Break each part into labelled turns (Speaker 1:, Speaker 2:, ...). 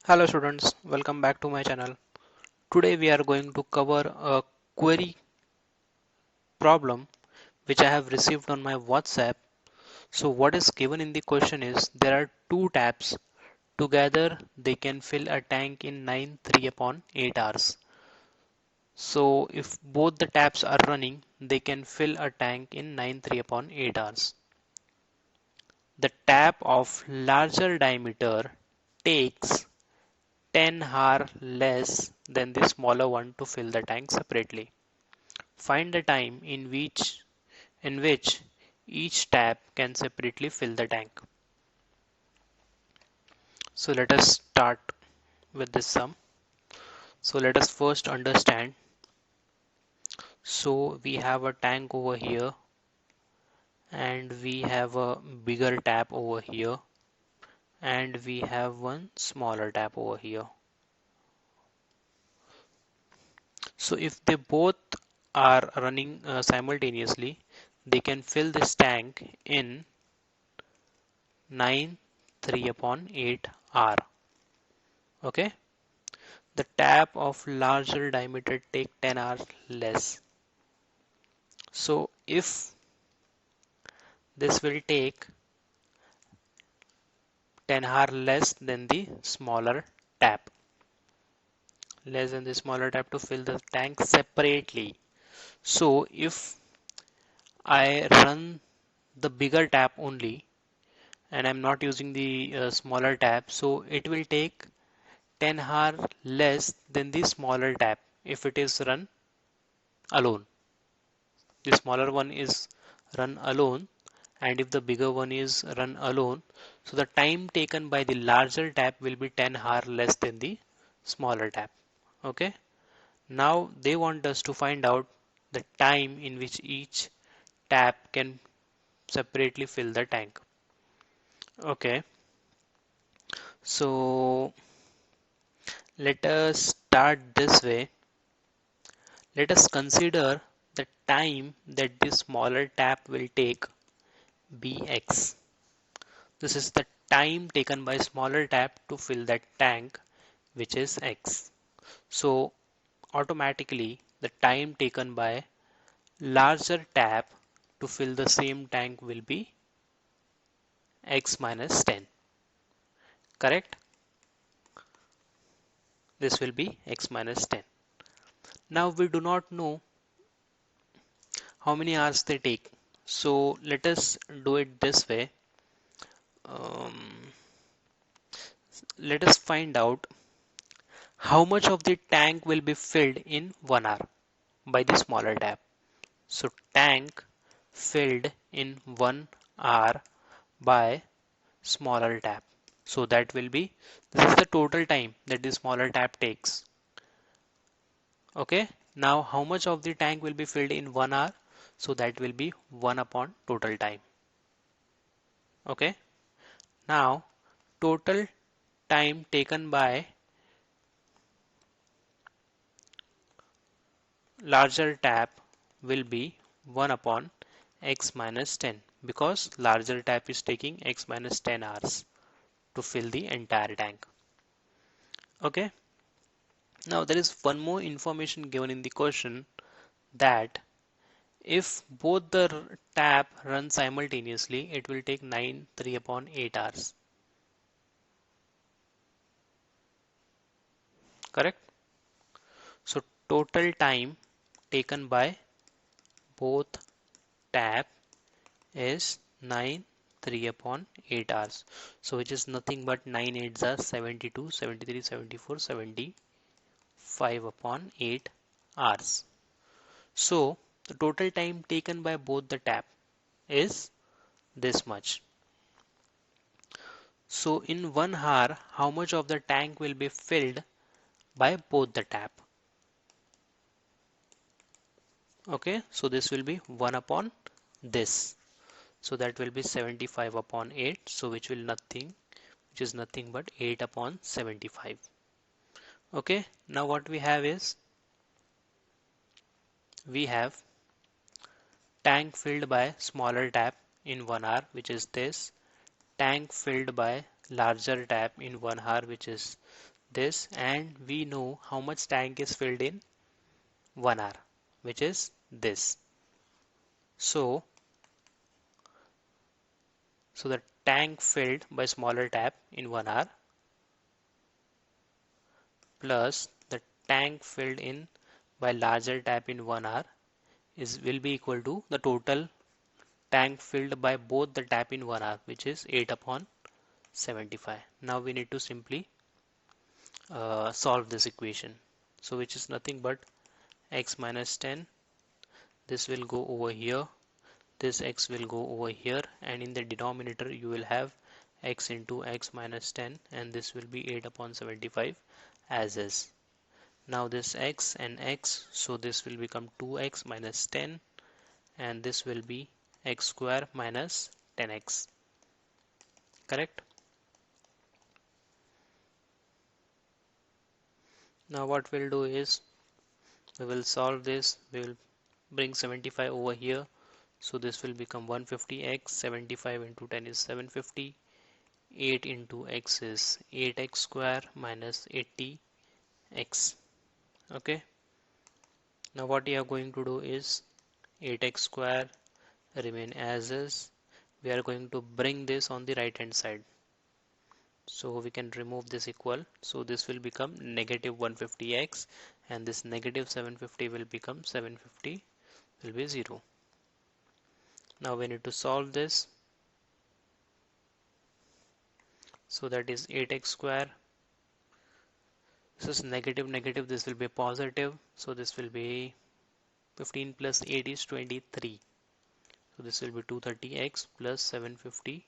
Speaker 1: Hello students, welcome back to my channel. Today we are going to cover a query problem which I have received on my WhatsApp. So what is given in the question is there are two taps. Together they can fill a tank in 9 3 upon 8 hours. So if both the taps are running, they can fill a tank in 9 3 upon 8 hours. The tap of larger diameter takes 10 hours less than the smaller one to fill the tank separately. Find the time in which each tap can separately fill the tank. So let us start with this sum. So let us first understand. So we have a tank over here and we have a bigger tap over here and we have one smaller tap over here. So if they both are running simultaneously, they can fill this tank in 9 3 upon 8 hour. Okay. The tap of larger diameter take 10 hours less. So if this will take 10 hours tap, less than the smaller tap to fill the tank separately. So if I run the bigger tap only and I'm not using the smaller tap, so it will take 10 hours less than the smaller tap if it is run alone. The smaller one is run alone, and if the bigger one is run alone, so the time taken by the larger tap will be 10 hours less than the smaller tap. Okay. Now they want us to find out the time in which each tap can separately fill the tank. Okay. So let us start this way. Let us consider the time that the smaller tap will take, Bx. This is the time taken by smaller tap to fill that tank, which is x. So automatically the time taken by larger tap to fill the same tank will be x minus 10. Correct? This will be x minus 10. Now we do not know how many hours they take. So let us do it this way. Um, Let us find out how much of the tank will be filled in 1 hour by the smaller tap. So tank filled in 1 hour by smaller tap. So that will be, this is the total time that the smaller tap takes. Okay. Now how much of the tank will be filled in 1 hour? So that will be 1 upon total time. Okay. Now total time taken by larger tap will be 1 upon x minus 10 because larger tap is taking x minus 10 hours to fill the entire tank. Okay. Now there is one more information given in the question that if both the tap run simultaneously, it will take 9 3 upon 8 hours. Correct? So total time taken by both tap is 9 3 upon 8 hours. So which is nothing but 9 8s are 72, 73, 74, 75 upon 8 hours. So the total time taken by both the tap is this much. So in 1 hour, how much of the tank will be filled by both the tap? Okay, so this will be 1 upon this. So that will be 75 upon 8. So which is nothing but 8 upon 75. Okay, now what we have is we have tank filled by smaller tap in 1 hour, which is this. Tank filled by larger tap in 1 hour, which is this, and we know how much tank is filled in 1 hour, which is this. So the tank filled by smaller tap in 1 hour plus the tank filled in by larger tap in 1 hour will be equal to the total tank filled by both the tap in 1 hour, which is 8 upon 75. Now we need to simply solve this equation. So which is nothing but x minus 10. This will go over here. This x will go over here, and in the denominator you will have x into x minus 10, and this will be 8 upon 75 as is. Now this x and x, so this will become 2x minus 10, and this will be x square minus 10x. Correct? Now what we'll do is we will solve this. We will bring 75 over here, so this will become 150x. 75 into 10 is 750. 8 into x is 8x square minus 80x. Okay, now what we are going to do is 8x square remain as is. We are going to bring this on the right hand side, so we can remove this equal, so this will become negative 150x, and this negative 750 will become 750 will be 0. Now we need to solve this, so that is 8x square. This is negative negative, this will be positive, so this will be 15 plus 8 is 23, so this will be 230x plus 750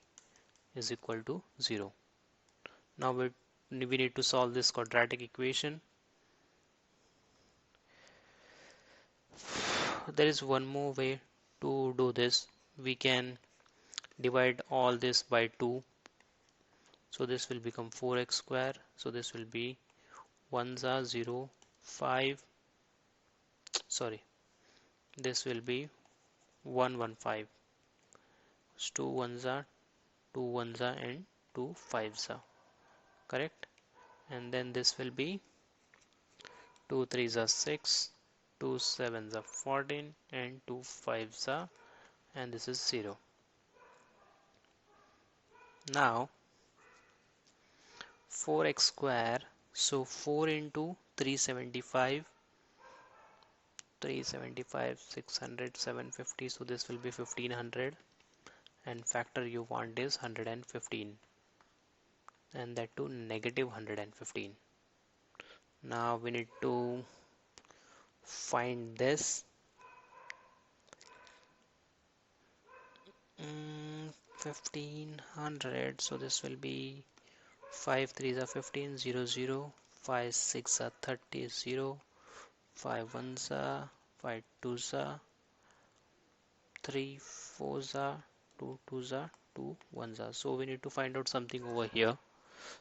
Speaker 1: is equal to 0. Now we need to solve this quadratic equation. There is one more way to do this. We can divide all this by 2, so this will become 4x square, so this will be 1s are 0, 5, sorry, this will be 115, 2 1s are 2 1s are and 2 5s are, correct? And then this will be 2 3s are 6, 2 7s are 14, and 2 5s are, and this is 0. Now 4x square, so 4 into 375, 600, 750, so this will be 1500, and factor you want is 115, and that to negative 115. Now we need to find this. 1500, so this will be 5 3s are 15, 0 0, 5 6 are 30, 0, 5 1s are 5 2s are 3 4s are 2 2s are 2 1s are. So we need to find out something over here,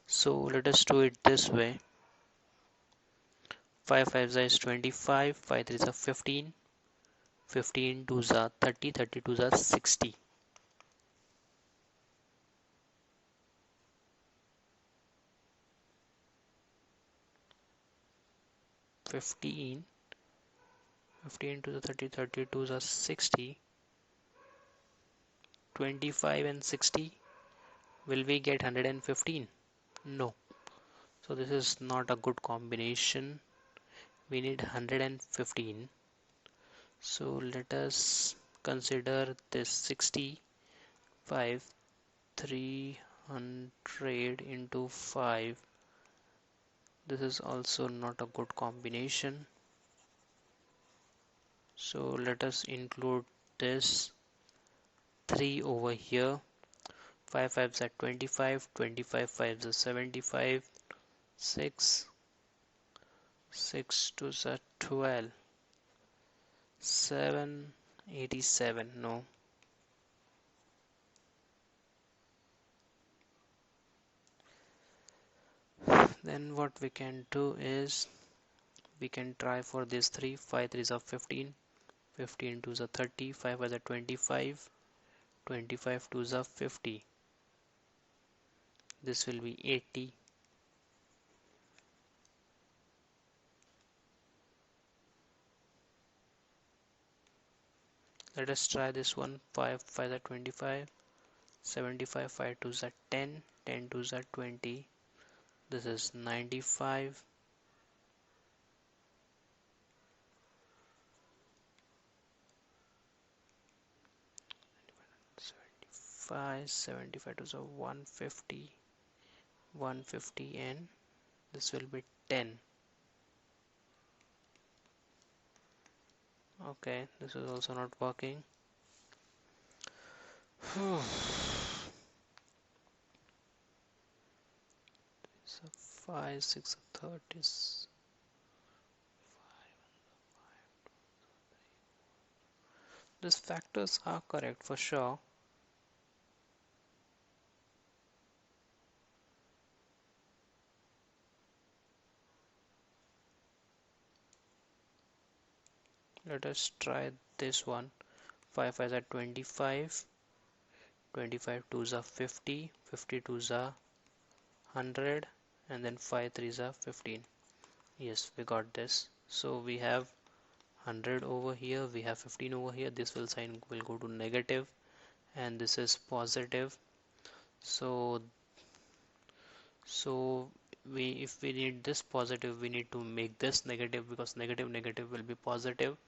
Speaker 1: so let us do it this way. 5 5s is 25, 5 3s are 15, 15 2s are 30, 30 2s are 60. 15 to the 30, 32s are 60. 25 and 60, will we get 115? No. So this is not a good combination. We need 115. So let us consider this 65, 300 into 5. This is also not a good combination. So let us include this 3 over here. 5 5s are 25, 25 5s are 75, 6 2s are 12, 787, no. Then what we can do is we can try for this 3, 5 3s are 15, 15 2s are 30, 5 5s are 25, 25 2s are 50. This will be 80. Let us try this one. 5 5 are 25, 75, 5 2s are 10, 10 2s are 20. This is 95. 75, 75 2s are 150, 150, and this will be 10. Okay, this is also not working. So 5 6 30s. These factors are correct for sure. Let us try this one. 5 5s are 25, 25 2s are 50, 50 2s are 100, and then 5 3s are 15. Yes, we got this. So we have 100 over here, we have 15 over here. This sign will go to negative, and this is positive. So we, if we need this positive, we need to make this negative, because negative negative will be positive.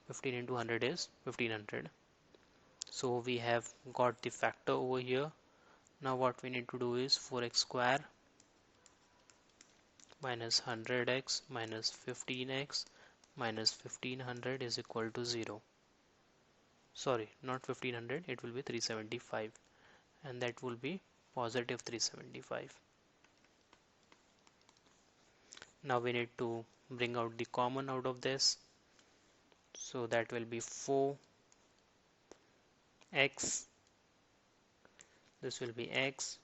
Speaker 1: 15 into 100 is 1500. So we have got the factor over here. Now what we need to do is 4x square minus 100x minus 15x minus 1500 is equal to 0. Sorry, not 1500, it will be 375, and that will be positive 375. Now we need to bring out the common out of this. So that will be 4x, this will be x,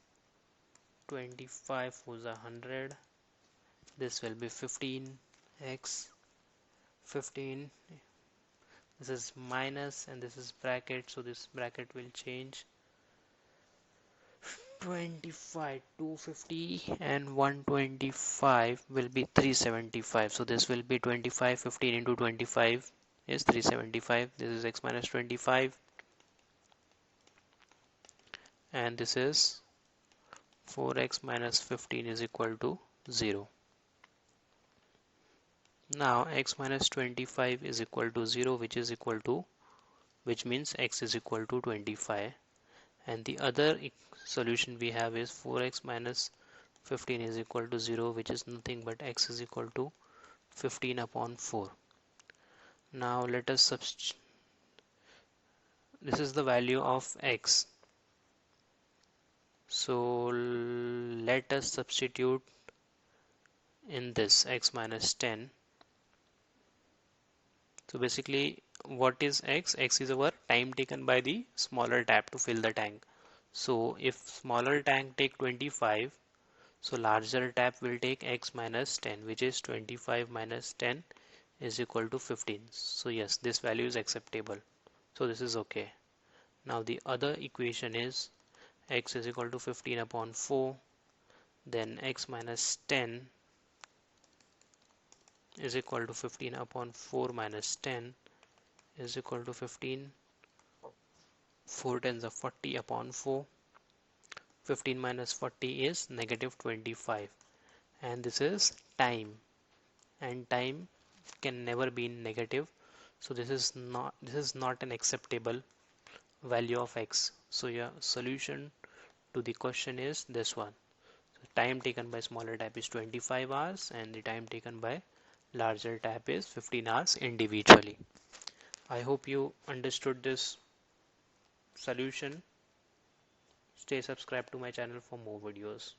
Speaker 1: 25 was 100, this will be 15x, 15, this is minus and this is bracket, so this bracket will change. 25, 250 and 125 will be 375. So this will be 25, 15 into 25 is 375. This is x minus 25, and this is 4x minus 15 is equal to 0. Now x minus 25 is equal to 0, which means x is equal to 25. And the other solution we have is 4x minus 15 is equal to 0, which is nothing but x is equal to 15 upon 4. Now let us substitute. This is the value of x. So let us substitute in this x minus 10. So basically, what is x? X is our time taken by the smaller tap to fill the tank. So if smaller tank take 25, so larger tap will take x minus 10, which is 25 minus 10 is equal to 15. So yes, this value is acceptable. So this is okay. Now the other equation is x is equal to 15 upon 4, then x minus 10 is equal to 15 upon 4 minus 10 is equal to 15. 4 tens are 40 upon 4. 15 minus 40 is negative 25, and this is time, and time can never be negative. So this is not an acceptable value of x. So your solution to the question is this one. So time taken by smaller tap is 25 hours, and the time taken by larger tap is 15 hours individually. I hope you understood this solution. Stay subscribed to my channel for more videos.